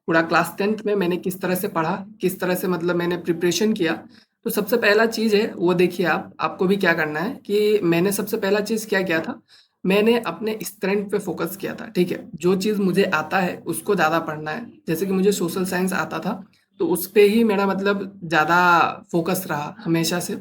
पूरा class 10th में मैंने किस तरह से पढ़ा, किस तरह से मतलब मैंने प्रिपरेशन किया। तो सबसे पहला चीज़ है वो देखिए आपको भी क्या करना है कि मैंने सबसे पहला चीज़ क्या किया था, मैंने अपने स्ट्रेंथ पे फ़ोकस किया था, ठीक है? जो चीज़ मुझे आता है उसको ज़्यादा पढ़ना है। जैसे कि मुझे सोशल साइंस आता था, तो उस पे ही मेरा मतलब ज़्यादा फ़ोकस रहा हमेशा से।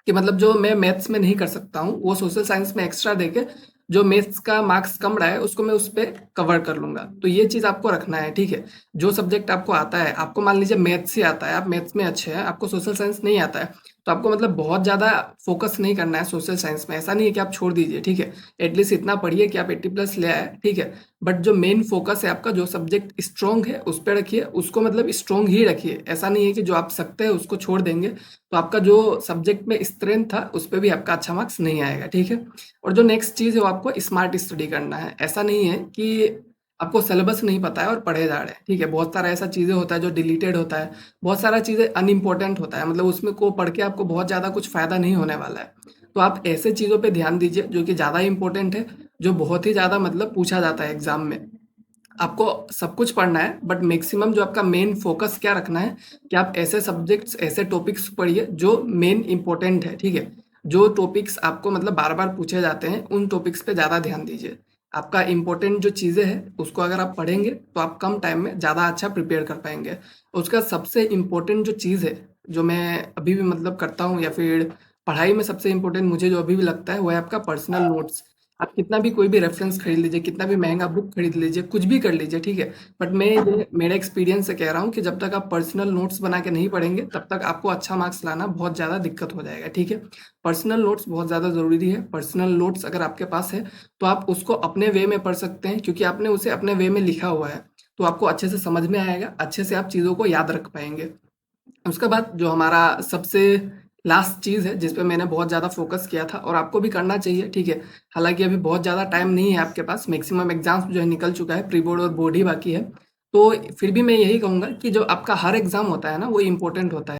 कि मतलब जो मैं मैथ्स में नहीं कर सकता हूँ, वो सोशल साइंस में एक्स्ट्रा देके जो मैथ्स का मार्क्स कम रहा है, उसको मैं उस पे कवर कर लूँगा। तो ये चीज़ आपको रखना है, ठीक है? जो सब्जेक्ट आपको आता है, आपको मान लीजिए मैथ्स ही आता है, आप मैथ्स में अच्छे हैं, आपको सोशल साइंस नहीं आता है, तो आपको मतलब बहुत ज़्यादा फ़ोकस नहीं करना है सोशल साइंस में। ऐसा नहीं है कि आप छोड़ दीजिए, ठीक है? एटलीस्ट इतना पढ़िए कि आप 80 प्लस ले आए, ठीक है? बट जो मेन फ़ोकस है आपका, जो सब्जेक्ट स्ट्रॉन्ग है, उस पे रखिए, उसको मतलब स्ट्रॉन्ग ही रखिए। ऐसा नहीं है कि जो आप सकते हैं, उसको छोड़ देंगे, तो आपका जो सब्जेक्ट में स्ट्रेंथ था उस पे भी आपका अच्छा मार्क्स नहीं आएगा, ठीक है? और जो नेक्स्ट चीज़ है वो आपको स्मार्ट स्टडी करना है। ऐसा नहीं है कि आपको सिलेबस नहीं पता है और पढ़े जा रहे हैं, ठीक है? बहुत सारा ऐसा चीज़ें होता है जो डिलीटेड होता है, बहुत सारा चीज़ें अनइम्पोर्टेंट होता है, मतलब उसमें को पढ़ के आपको बहुत ज़्यादा कुछ फ़ायदा नहीं होने वाला है। तो आप ऐसे चीज़ों पे ध्यान दीजिए जो कि ज़्यादा इम्पोर्टेंट है, जो बहुत ही ज़्यादा मतलब पूछा जाता है एग्ज़ाम में। आपको सब कुछ पढ़ना है बट मैक्सिमम जो आपका मेन फोकस क्या रखना है कि आप ऐसे सब्जेक्ट्स ऐसे टॉपिक्स पढ़िए जो मेन इंपॉर्टेंट है, ठीक है? जो टॉपिक्स आपको मतलब बार-बार पूछे जाते हैं उन टॉपिक्स पे ज़्यादा ध्यान दीजिए। आपका इम्पोर्टेंट जो चीज़ें हैं उसको अगर आप पढ़ेंगे तो आप कम टाइम में ज़्यादा अच्छा प्रिपेयर कर पाएँगे। उसका सबसे इम्पोर्टेंट जो चीज़ है, जो मैं अभी भी मतलब करता हूँ या फिर पढ़ाई में सबसे इम्पोर्टेंट मुझे जो अभी भी लगता है वो है आपका पर्सनल नोट्स। आप कितना भी कोई भी रेफ़रेंस खरीद लीजिए, कितना भी महँगा बुक खरीद लीजिए, कुछ भी कर लीजिए, ठीक है? बट मैं ये मेरे एक्सपीरियंस से कह रहा हूँ कि जब तक आप पर्सनल नोट्स बना के नहीं पढ़ेंगे, तब तक आपको अच्छा मार्क्स लाना बहुत ज़्यादा दिक्कत हो जाएगा, ठीक है? पर्सनल नोट्स बहुत ज़्यादा ज़रूरी है। पर्सनल नोट्स अगर आपके पास है, तो आप उसको अपने वे में पढ़ सकते हैं क्योंकि आपने उसे अपने वे में लिखा हुआ है। तो आपको अच्छे से समझ में आएगा, अच्छे से आप चीज़ों को याद रख पाएँगे। उसके बाद जो हमारा सबसे लास्ट चीज़ है, जिस पे मैंने बहुत ज़्यादा फ़ोकस किया था और आपको भी करना चाहिए, ठीक है? हालाँकि अभी बहुत ज़्यादा टाइम नहीं है आपके पास, मैक्सिमम एग्ज़ाम्स जो है निकल चुका है, प्री बोर्ड और बोर्ड ही बाकी है। तो फिर भी मैं यही कहूँगा कि जो आपका हर एग्ज़ाम होता है ना, वो इम्पोर्टेंट होता है।